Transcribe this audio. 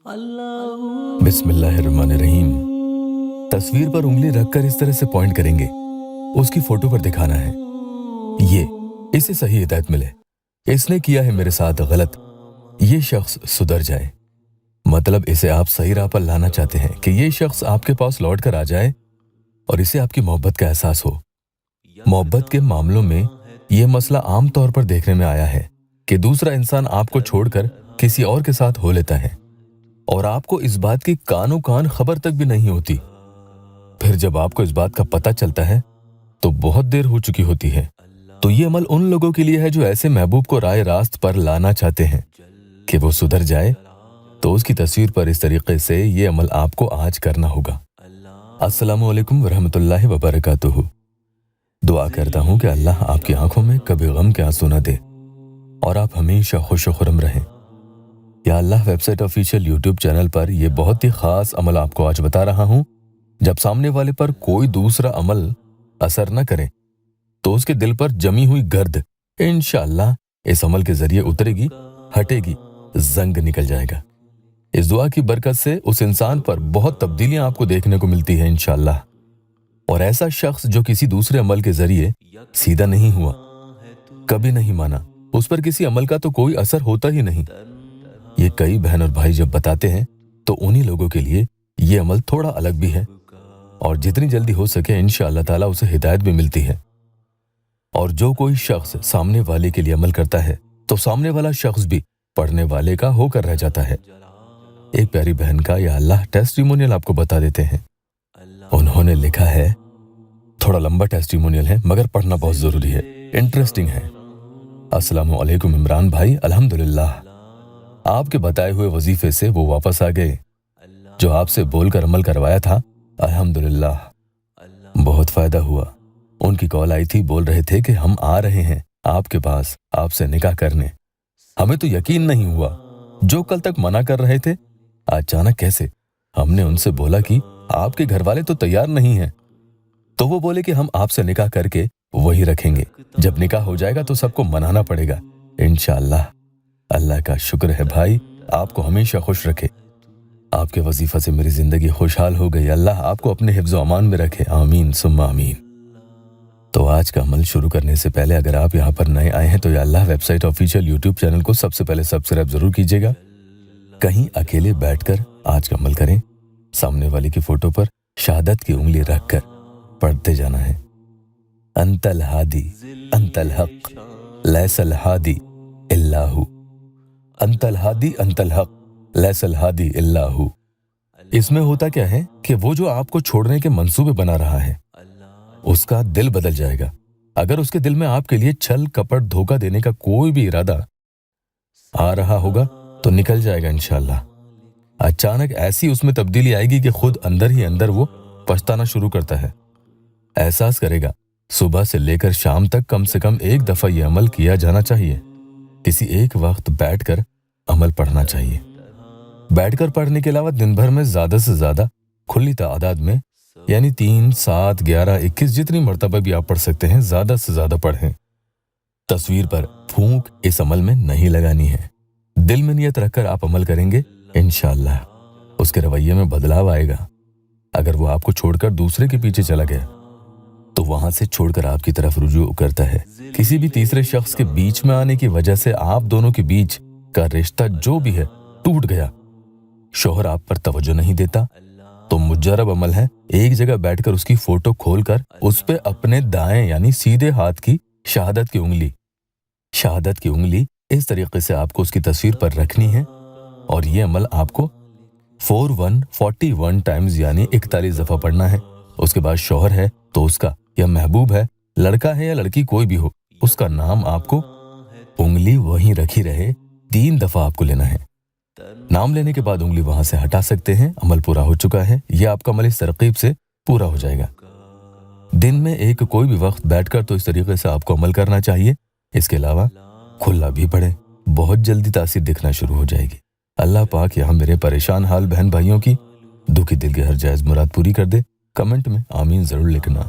बिस्मिल्लाहिर्रहमानिर्रहीम। तस्वीर पर उंगली रखकर इस तरह से पॉइंट करेंगे, उसकी फोटो पर दिखाना है, इसे सही हिदायत मिले। इसने किया है मेरे साथ गलत, ये शख्स सुधर जाए। मतलब इसे आप सही राह पर लाना चाहते हैं कि ये शख्स आपके पास लौट कर आ जाए और इसे आपकी मोहब्बत का एहसास हो। मोहब्बत के मामलों में यह मसला आम तौर पर देखने में आया है कि दूसरा इंसान आपको छोड़कर किसी और के साथ हो लेता है और आपको इस बात की कानो कान खबर तक भी नहीं होती। फिर जब आपको इस बात का पता चलता है तो बहुत देर हो चुकी होती है। तो ये अमल उन लोगों के लिए है जो ऐसे महबूब को राह रास्त पर लाना चाहते हैं कि वो सुधर जाए। तो उसकी तस्वीर पर इस तरीके से ये अमल आपको आज करना होगा। अस्सलामु अलैकुम वरहमतुल्लाहि वबरकातुहू। दुआ करता हूँ कि अल्लाह आपकी आंखों में कभी गम के आंसू न दे और आप हमेशा खुश खुरम रहें। या अल्लाह वेबसाइट ऑफिशियल यूट्यूब चैनल पर यह बहुत ही खास अमल आपको आज बता रहा हूँ। जब सामने वाले पर कोई दूसरा अमल असर न करे तो उसके दिल पर जमी हुई गर्द इंशाअल्लाह इस अमल के जरिए उतरेगी, हटेगी, जंग निकल जाएगा। इस दुआ की बरकत से उस इंसान पर बहुत तब्दीलियां आपको देखने को मिलती है इंशाअल्लाह। और ऐसा शख्स जो किसी दूसरे अमल के जरिए सीधा नहीं हुआ, कभी नहीं माना, उस पर किसी अमल का तो कोई असर होता ही नहीं। ये कई बहन और भाई जब बताते हैं तो उन्हीं लोगों के लिए ये अमल थोड़ा अलग भी है और जितनी जल्दी हो सके इंशाअल्लाह ताला उसे हिदायत भी मिलती है। और जो कोई शख्स सामने वाले के लिए अमल करता है तो सामने वाला शख्स भी पढ़ने वाले का होकर रह जाता है। एक प्यारी बहन का या अल्लाह टेस्टिमोनियल आपको बता देते हैं। उन्होंने लिखा है, थोड़ा लंबा टेस्टिमोनियल है मगर पढ़ना बहुत जरूरी है, इंटरेस्टिंग है। अस्सलामु अलैकुम इमरान भाई, अल्हम्दुलिल्लाह आपके बताए हुए वजीफे से वो वापस आ गए जो आपसे बोलकर अमल करवाया था। अल्हम्दुलिल्लाह बहुत फायदा हुआ। उनकी कॉल आई थी, बोल रहे थे कि हम आ रहे हैं आपके पास आपसे निकाह करने। हमें तो यकीन नहीं हुआ, जो कल तक मना कर रहे थे अचानक कैसे। हमने उनसे बोला कि आपके घर वाले तो तैयार नहीं हैं। तो वो बोले कि हम आपसे निकाह करके वही रखेंगे, जब निकाह हो जाएगा तो सबको मनाना पड़ेगा इंशाअल्लाह। अल्लाह का शुक्र है भाई, आपको हमेशा खुश रखे। आपके वजीफा से मेरी जिंदगी खुशहाल हो गई। अल्लाह आपको अपने हिफ्ज़ अमान में रखे, आमीन सुम्मा आमीन। तो आज का अमल शुरू करने से पहले अगर आप यहाँ पर नए आए हैं तो या अल्लाह वेबसाइट ऑफिशियल यूट्यूब चैनल को सबसे पहले सब्सक्राइब जरूर कीजिएगा। कहीं अकेले बैठकर आज का अमल करें। सामने वाले की फोटो पर शहादत की उंगली रखकर पढ़ते जाना है, अंतल हादी अंतल हक लैसल हादी इल्लाहु, अंतल हादी अंतल हक लैसल हादी इल्लाहु। इसमें होता क्या है कि वो जो आपको छोड़ने के मंसूबे बना रहा है उसका दिल बदल जाएगा। अगर उसके दिल में आपके लिए छल कपट धोखा देने का कोई भी इरादा आ रहा होगा तो निकल जाएगा इंशाअल्लाह। अचानक ऐसी उसमें तब्दीली आएगी कि खुद अंदर ही अंदर वो पछताना शुरू करता है। एहसास करेगा सुबह से लेकर शाम तक कम से कम एक दफा ये अमल किया जाना चाहिए। किसी एक वक्त बैठकर अमल पढ़ना चाहिए। बैठकर पढ़ने के अलावा दिन भर में ज्यादा से ज्यादा खुली तादाद में यानी 3, 7, 11, 21 जितनी मर्तबा भी आप पढ़ सकते हैं, ज्यादा से ज्यादा पढ़ें। तस्वीर पर फूंक इस अमल में नहीं लगानी है। दिल में नियत रखकर आप अमल करेंगे इंशाअल्लाह उसके रवैये में बदलाव आएगा। अगर वो आपको छोड़कर दूसरे के पीछे चला गया तो वहां से छोड़कर आपकी तरफ रुजू करता है। किसी भी तीसरे शख्स के बीच में आने की वजह से आप दोनों के बीच का रिश्ता जो भी है टूट गया। शौहर आप पर तवज्जो नहीं देता तो मुजरब अमल है, एक जगह बैठकर उसकी फोटो खोलकर उस पे अपने दाएं यानी सीधे हाथ की शहादत की उंगली इस तरीके से आपको उसकी तस्वीर पर रखनी है। और ये अमल आपको 41 टाइम्स यानी 41 दफा पढ़ना है। उसके बाद शौहर है तो उसका, या महबूब है, लड़का है या लड़की कोई भी हो, उसका नाम आपको उंगली वहीं रखी रहे 3 दफा आपको लेना है। नाम लेने के बाद उंगली वहां से हटा सकते हैं। अमल पूरा हो चुका है। यह आपका अमल इस तरकीब से पूरा हो जाएगा। दिन में एक कोई भी वक्त बैठकर तो इस तरीके से आपको अमल करना चाहिए। इसके अलावा खुला भी पढ़े, बहुत जल्दी तासीर दिखना शुरू हो जाएगी। अल्लाह पाक यहाँ मेरे परेशान हाल बहन भाइयों की दुखी दिल की हर जायज मुराद पूरी कर दे। कमेंट में आमीन जरूर लिखना।